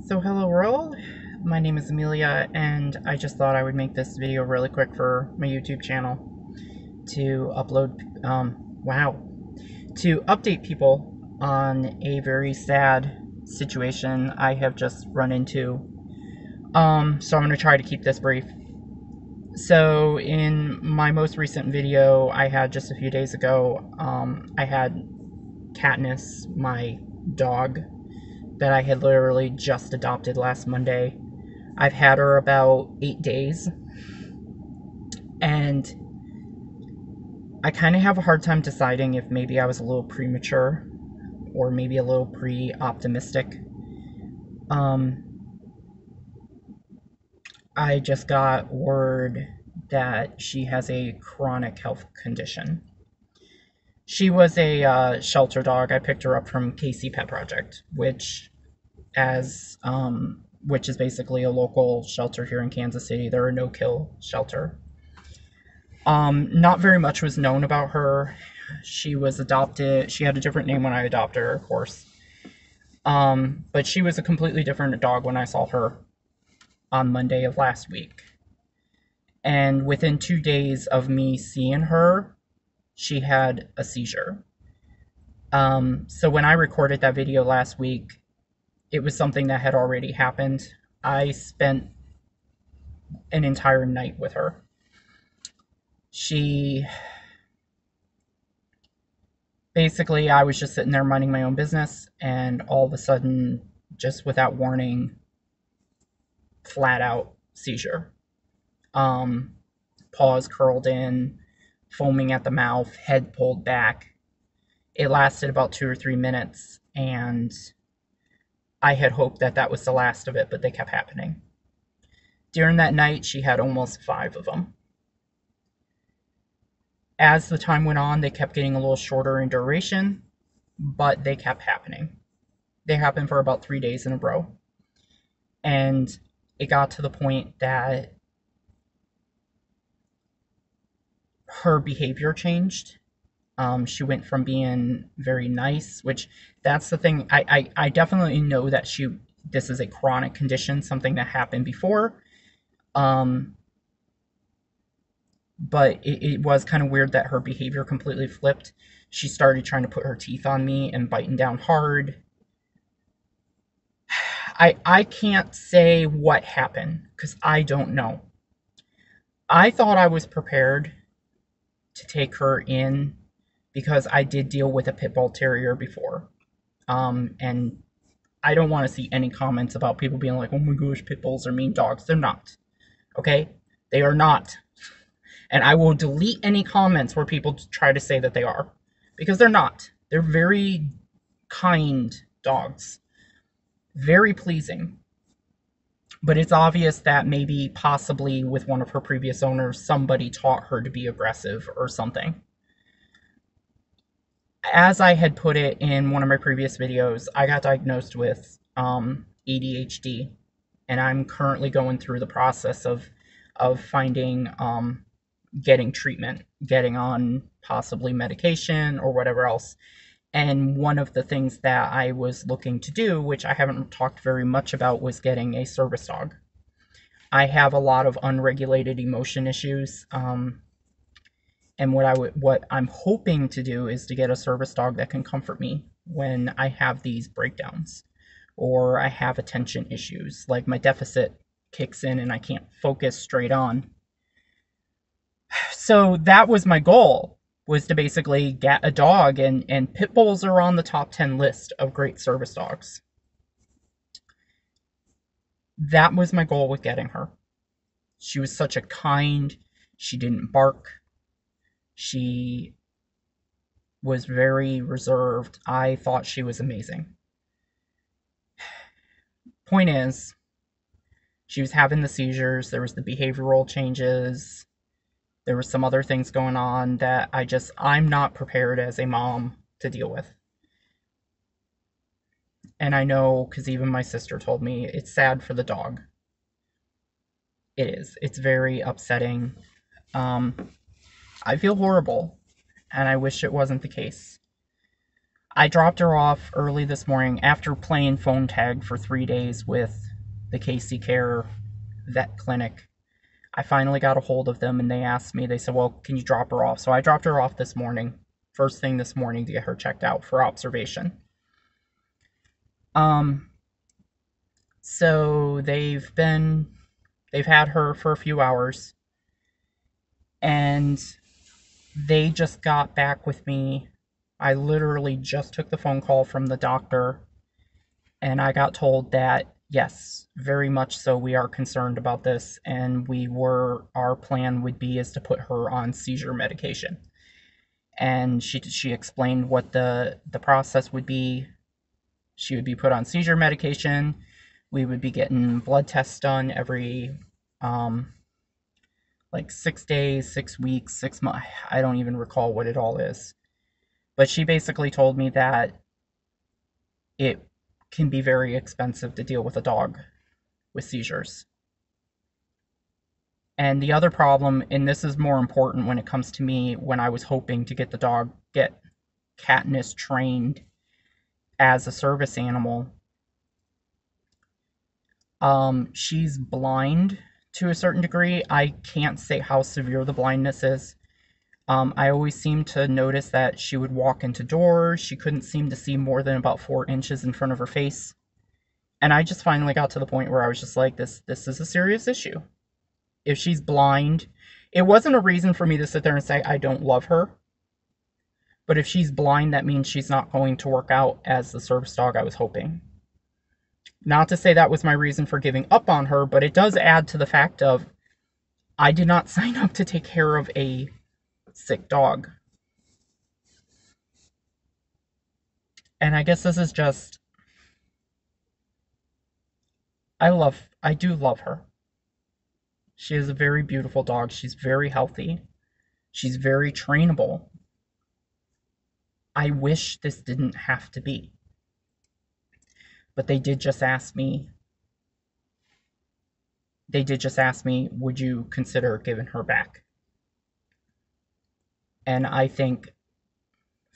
So hello world, my name is Amelia and I just thought I would make this video really quick for my YouTube channel to upload, wow, to update people on a very sad situation I have just run into. So I'm going to try to keep this brief. So in my most recent video I had just a few days ago, I had Katniss, my dog, that I had literally just adopted last Monday. I've had her about 8 days, and I kind of have a hard time deciding if maybe I was a little premature or maybe a little pre-optimistic. Um, I just got word that she has a chronic health condition. She was a shelter dog. I picked her up from KC Pet Project, which is basically a local shelter here in Kansas City. They're a no-kill shelter. Not very much was known about her. She was adopted. She had a different name when I adopted her, of course. But she was a completely different dog when I saw her on Monday of last week. And within 2 days of me seeing her, she had a seizure. So when I recorded that video last week, it was something that had already happened. I spent an entire night with her. Basically, I was just sitting there minding my own business, and all of a sudden, just without warning, flat out seizure. Paws curled in, foaming at the mouth, head pulled back. It lasted about 2 or 3 minutes, and I had hoped that that was the last of it, but they kept happening. During that night, she had almost 5 of them. As the time went on, they kept getting a little shorter in duration, but they kept happening. They happened for about 3 days in a row. And it got to the point that her behavior changed. She went from being very nice, which that's the thing. I definitely know that this is a chronic condition, something that happened before. But it was kind of weird that her behavior completely flipped. She started trying to put her teeth on me and biting down hard. I can't say what happened because I don't know. I thought I was prepared to take her in because I did deal with a pit bull terrier before. And I don't want to see any comments about people being like, oh my gosh, pit bulls are mean dogs. They're not. Okay? They are not. And I will delete any comments where people try to say that they are. Because they're not. They're very kind dogs. Very pleasing. But it's obvious that maybe, possibly, with one of her previous owners, somebody taught her to be aggressive or something. As I had put it in one of my previous videos, I got diagnosed with ADHD. And I'm currently going through the process of finding, getting treatment, getting on possibly medication or whatever else. And one of the things that I was looking to do, which I haven't talked very much about, was getting a service dog. I have a lot of unregulated emotion issues, and what I'm hoping to do is to get a service dog that can comfort me when I have these breakdowns or I have attention issues, like my deficit kicks in and I can't focus straight on. So that was my goal, was to basically get a dog, and pit bulls are on the top 10 list of great service dogs. That was my goal with getting her. She was such a she didn't bark. She was very reserved. I thought she was amazing. Point is, she was having the seizures, there was the behavioral changes, there were some other things going on that I'm not prepared as a mom to deal with. And I know, because even my sister told me, it's sad for the dog. It is. It's very upsetting. I feel horrible, and I wish it wasn't the case. I dropped her off early this morning after playing phone tag for 3 days with the Casey Care vet clinic. I finally got a hold of them and they asked me, they said, well, can you drop her off? So I dropped her off this morning, first thing this morning, to get her checked out for observation. So they've had her for a few hours and they just got back with me. I literally just took the phone call from the doctor and I got told that yes, very much so, we are concerned about this, and our plan would be is to put her on seizure medication. And she explained what the process would be. She would be put on seizure medication. We would be getting blood tests done every like 6 days, 6 weeks, 6 months. I don't even recall what it all is. But she basically told me that it can be very expensive to deal with a dog with seizures. And the other problem, and this is more important when it comes to me, when I was hoping to get Katniss trained as a service animal, she's blind to a certain degree. I can't say how severe the blindness is. I always seemed to notice that she would walk into doors. She couldn't seem to see more than about 4 inches in front of her face. And I just finally got to the point where I was just like, this is a serious issue. If she's blind, it wasn't a reason for me to sit there and say I don't love her. But if she's blind, that means she's not going to work out as the service dog I was hoping. Not to say that was my reason for giving up on her, but it does add to the fact of I did not sign up to take care of a sick dog. And I guess this is just, I do love her. She is a very beautiful dog. She's very healthy. She's very trainable. I wish this didn't have to be. But they did just ask me, would you consider giving her back? And I think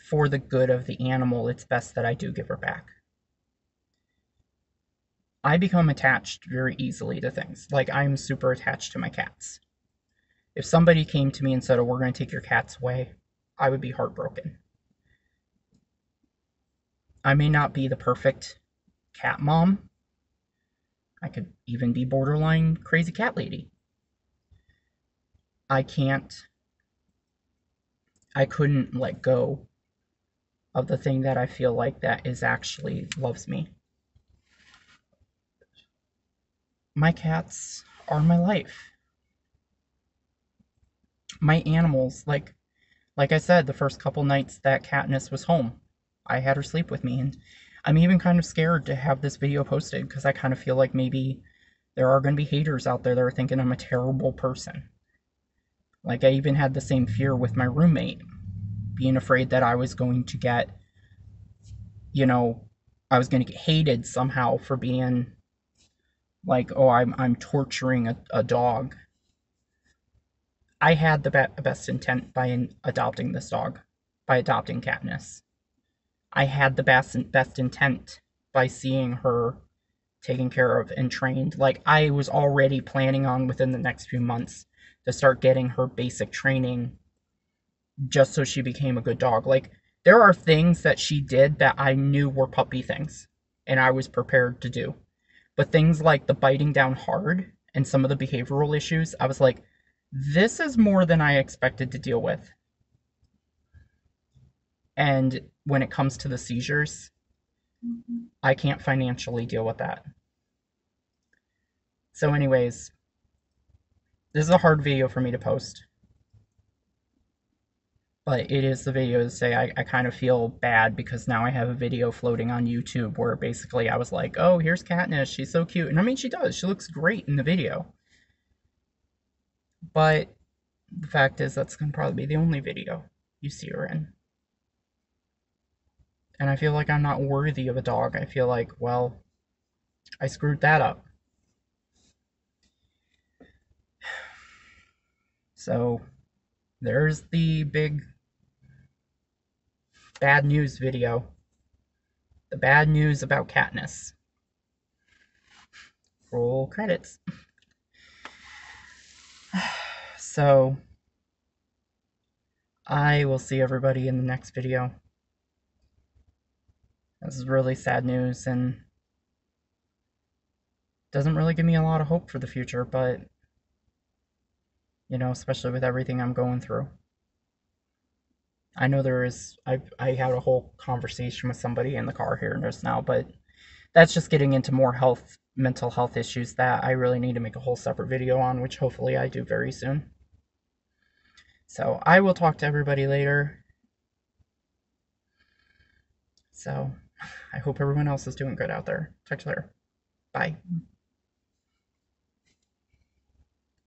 for the good of the animal, it's best that I do give her back. I become attached very easily to things. Like, I'm super attached to my cats. If somebody came to me and said, oh, we're going to take your cats away, I would be heartbroken. I may not be the perfect cat mom. I could even be borderline crazy cat lady. I couldn't let go of the thing that I feel like that is actually loves me. My cats are my life. My animals, like I said, the first couple nights that Katniss was home, I had her sleep with me, and I'm even kind of scared to have this video posted because I kind of feel like maybe there are going to be haters out there that are thinking I'm a terrible person. Like, I even had the same fear with my roommate, being afraid that I was going to get, I was going to get hated somehow for being like, oh, I'm torturing a dog. I had the best intent by adopting this dog, by adopting Katniss. I had the best intent by seeing her taken care of and trained. Like, I was already planning on within the next few months to start getting her basic training just so she became a good dog. Like, there are things that she did that I knew were puppy things, and I was prepared to do. But things like the biting down hard and some of the behavioral issues, I was like, this is more than I expected to deal with. And when it comes to the seizures, I can't financially deal with that. So anyways, this is a hard video for me to post. But it is the video to say I kind of feel bad because now I have a video floating on YouTube where basically I was like, oh, here's Katniss, she's so cute. And I mean, she does. She looks great in the video. But the fact is that's going to probably be the only video you see her in. And I feel like I'm not worthy of a dog. I feel like, well, I screwed that up. So, there's the big bad news video. The bad news about Katniss. Roll credits. So, I will see everybody in the next video. This is really sad news and doesn't really give me a lot of hope for the future, but, you know, especially with everything I'm going through. I know I had a whole conversation with somebody in the car here just now, but that's just getting into more mental health issues that I really need to make a whole separate video on, which hopefully I do very soon. So I will talk to everybody later. So I hope everyone else is doing good out there. Talk to you later. Bye.